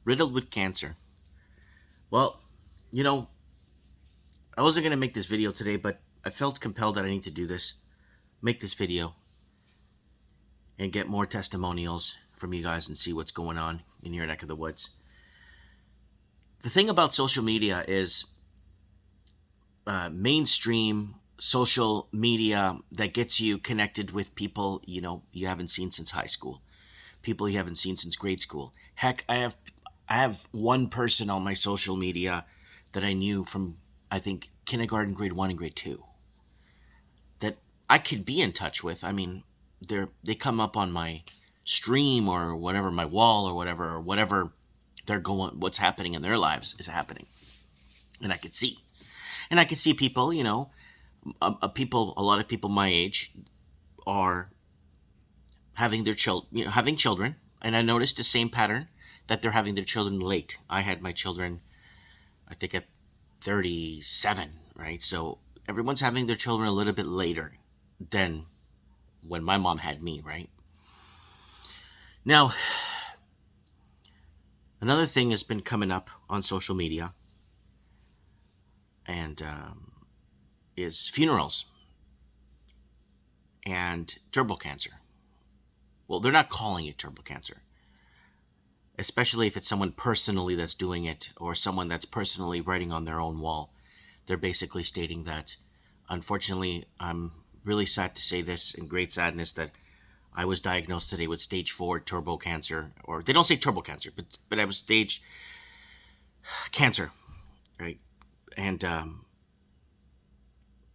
Riddled with cancer. Well, you know, I wasn't going to make this video today, but I felt compelled that I need to do this. Make this video and get more testimonials from you guys and see what's going on in your neck of the woods. The thing about social media is mainstream social media that gets you connected with people you haven't seen since high school, people you haven't seen since grade school. Heck, I have one person on my social media that I knew from, I think, kindergarten, grade 1 and grade 2, that I could be in touch with. I mean, they come up on my stream or whatever, my wall or whatever they're going, what's happening in their lives is happening, and I could see. And I could see people, a lot of people my age are having their having children, and I noticed the same pattern, that they're having their children late. I had my children, I think, at 37, right? So everyone's having their children a little bit later than when my mom had me, right? Now, another thing has been coming up on social media, and is funerals and turbo cancer. Well, they're not calling it turbo cancer, especially if it's someone personally that's doing it, or someone that's personally writing on their own wall. They're basically stating that, unfortunately, I'm really sad to say this, in great sadness, that I was diagnosed today with stage 4 turbo cancer, or they don't say turbo cancer, but I was stage cancer, right? And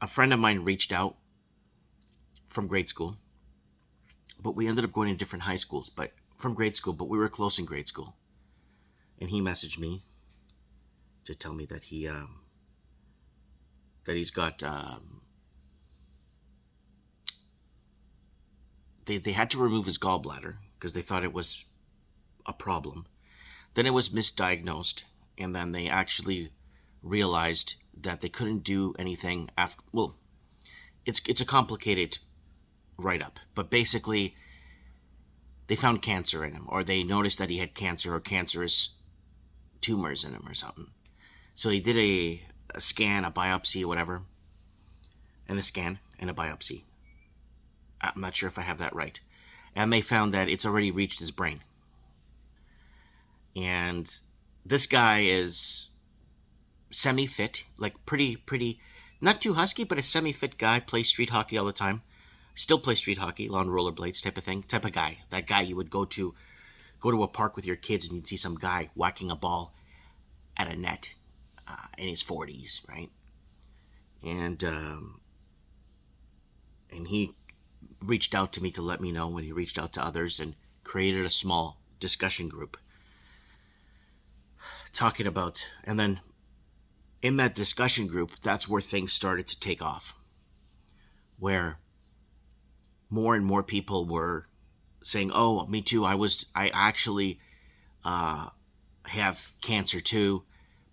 a friend of mine reached out from grade school, but we ended up going to different high schools, but from grade school, but we were close in grade school. And he messaged me to tell me that he's got they had to remove his gallbladder because they thought it was a problem. Then it was misdiagnosed, and then they actually realized that they couldn't do anything after. Well, it's a complicated write up, but basically they found cancer in him, or they noticed that he had cancer or cancerous tumors in him or something. So he did a scan, a biopsy, whatever, and a scan and a biopsy. I'm not sure if I have that right. And they found that it's already reached his brain. And this guy is semi-fit, like pretty, not too husky, but a semi-fit guy, plays street hockey all the time. Still plays street hockey on rollerblades type of thing. Type of guy. That guy you would go to a park with your kids and you'd see some guy whacking a ball at a net in his 40s, right? And he reached out to me to let me know, when he reached out to others, and created a small discussion group talking about. And then in that discussion group, that's where things started to take off, where more and more people were saying, "Oh, me too. I actually have cancer too,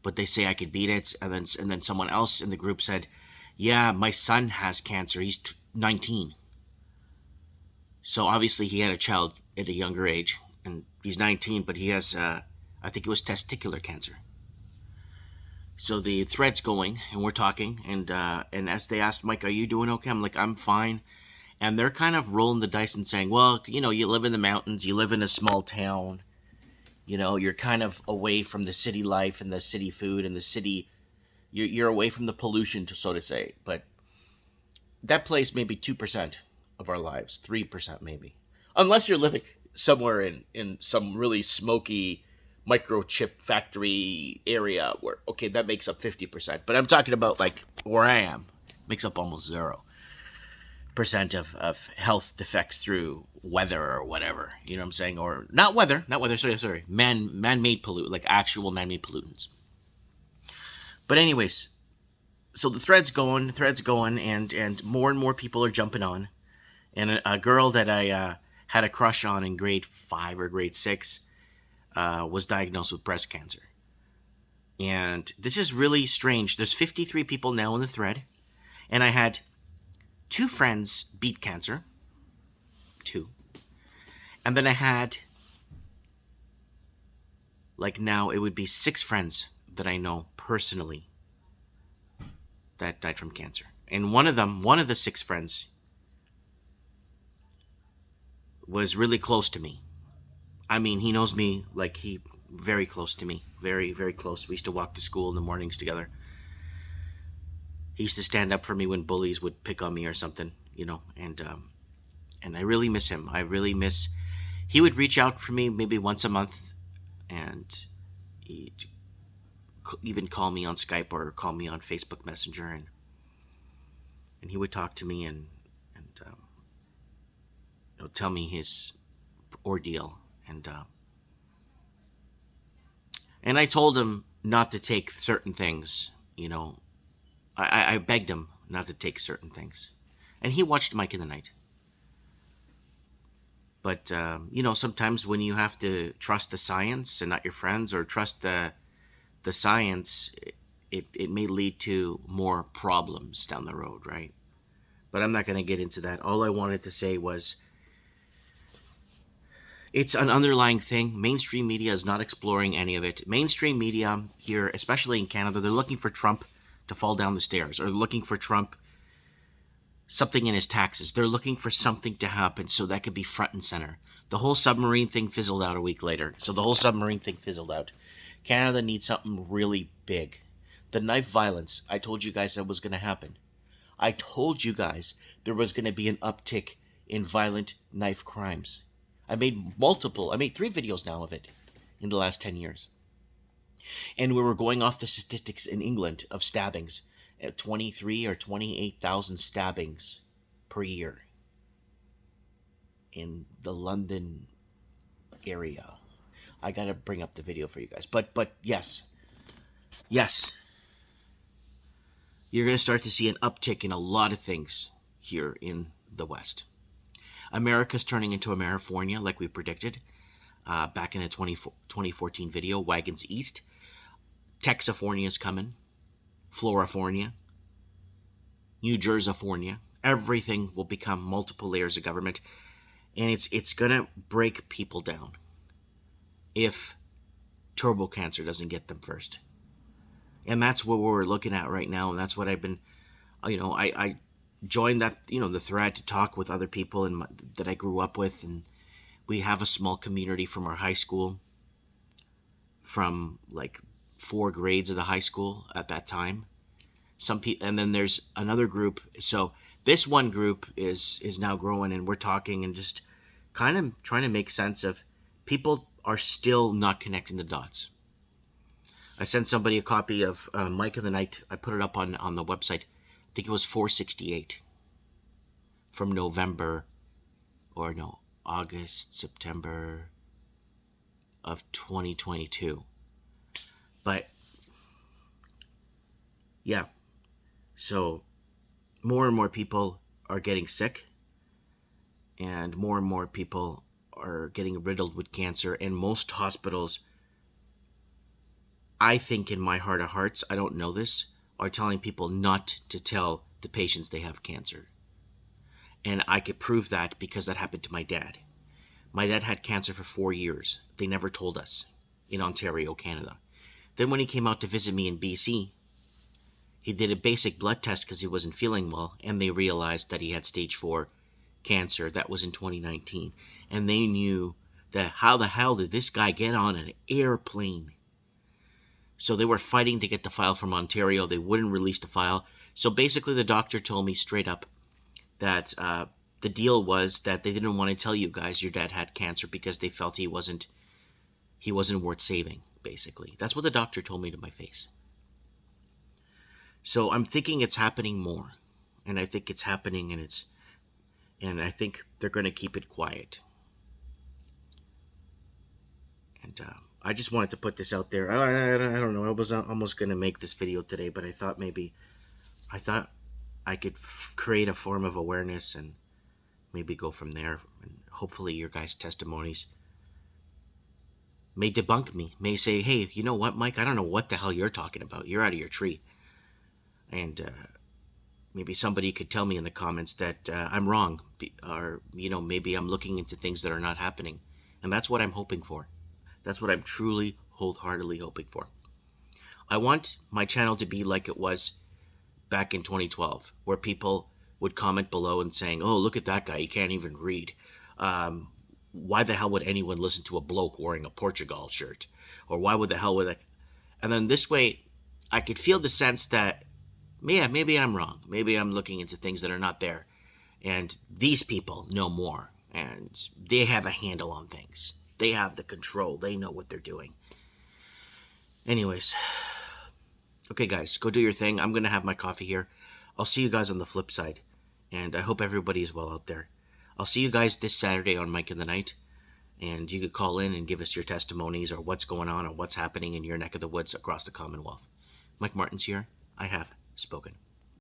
but they say I could beat it." And then someone else in the group said, "Yeah, my son has cancer. He's 19." So obviously he had a child at a younger age, and he's 19, but he has, I think it was testicular cancer. So the thread's going, and we're talking, and as they asked, "Mike, are you doing okay?" I'm like, "I'm fine." And they're kind of rolling the dice and saying, "Well, you live in the mountains, you live in a small town, you're kind of away from the city life and the city food and the city, you're away from the pollution, so to say. But that plays maybe 2% of our lives, 3% maybe, unless you're living somewhere in some really smoky microchip factory area where, okay, that makes up 50%. But I'm talking about, like, where I am, makes up almost 0% of health defects through weather or whatever. You know what I'm saying? Or not weather. Sorry. Man-made like actual man-made pollutants. But anyways, so the thread's going, and more and more people are jumping on. And a girl that I had a crush on in grade 5 or grade 6 was diagnosed with breast cancer. And this is really strange. There's 53 people now in the thread, and I had 2 friends beat cancer. 2. And then I had like now it would be 6 friends that I know personally that died from cancer. And one of the 6 friends, was really close to me. I mean, he knows me like he very close to me, very very close. We used to walk to school in the mornings together. He used to stand up for me when bullies would pick on me or something, and I really miss him. I really miss. He would reach out for me maybe once a month, and he'd even call me on Skype or call me on Facebook Messenger, and he would talk to me and tell me his ordeal, and I told him not to take certain things. I begged him not to take certain things, and he watched Mike in the Night. But sometimes when you have to trust the science and not your friends, or trust the science, it may lead to more problems down the road, right? But I'm not going to get into that. All I wanted to say was, it's an underlying thing. Mainstream media is not exploring any of it. Mainstream media here, especially in Canada, they're looking for Trump to fall down the stairs, or looking for Trump something in his taxes. They're looking for something to happen so that could be front and center. The whole submarine thing fizzled out a week later. Canada needs something really big. The knife violence, I told you guys that was going to happen. I told you guys there was going to be an uptick in violent knife crimes. I made 3 videos now of it in the last 10 years. And we were going off the statistics in England of stabbings at 23 or 28,000 stabbings per year in the London area. I got to bring up the video for you guys. But yes. You're going to start to see an uptick in a lot of things here in the West. America's turning into Amerifornia, like we predicted back in a 2014 video. Wagons East. Texifornia is coming. Florifornia. New Jerseyfornia. Everything will become multiple layers of government. And it's going to break people down if turbo cancer doesn't get them first. And that's what we're looking at right now. And that's what I've been, I joined that, the thread to talk with other people that I grew up with. And we have a small community from our high school, from like 4 grades of the high school at that time. Some people, and then there's another group. So this one group is now growing, and we're talking and just kind of trying to make sense of people are still not connecting the dots. I sent somebody a copy of Mike in the Night. I put it up on the website. I think it was 468 from August, September of 2022. But yeah, so more and more people are getting sick, and more people are getting riddled with cancer, and most hospitals, I think in my heart of hearts, I don't know this, are telling people not to tell the patients they have cancer. And I could prove that because that happened to my dad. My dad had cancer for 4 years. They never told us in Ontario, Canada. Then when he came out to visit me in BC, he did a basic blood test because he wasn't feeling well, and they realized that he had stage 4 cancer. That was in 2019. And they knew that how the hell did this guy get on an airplane? So they were fighting to get the file from Ontario. They wouldn't release the file. So basically the doctor told me straight up that the deal was that they didn't want to tell you guys your dad had cancer because they felt he wasn't worth saving, basically. That's what the doctor told me to my face. So I'm thinking it's happening more. And I think it's happening, and I think they're going to keep it quiet. And I just wanted to put this out there. I don't know. I was almost going to make this video today, but I thought I could create a form of awareness and maybe go from there. And hopefully your guys' testimonies may debunk me, may say, hey, you know what, Mike? I don't know what the hell you're talking about. You're out of your tree. And maybe somebody could tell me in the comments that I'm wrong, or maybe I'm looking into things that are not happening. And that's what I'm hoping for. That's what I'm truly wholeheartedly hoping for. I want my channel to be like it was back in 2012, where people would comment below and saying, "Oh, look at that guy, he can't even read. Why the hell would anyone listen to a bloke wearing a Portugal shirt? Or why would the hell would I?" And then this way, I could feel the sense that, yeah, maybe I'm wrong. Maybe I'm looking into things that are not there. And these people know more, and they have a handle on things. They have the control. They know what they're doing. Anyways, okay, guys, go do your thing. I'm going to have my coffee here. I'll see you guys on the flip side. And I hope everybody is well out there. I'll see you guys this Saturday on Mike in the Night. And you could call in and give us your testimonies or what's going on or what's happening in your neck of the woods across the Commonwealth. Mike Martin's here. I have spoken.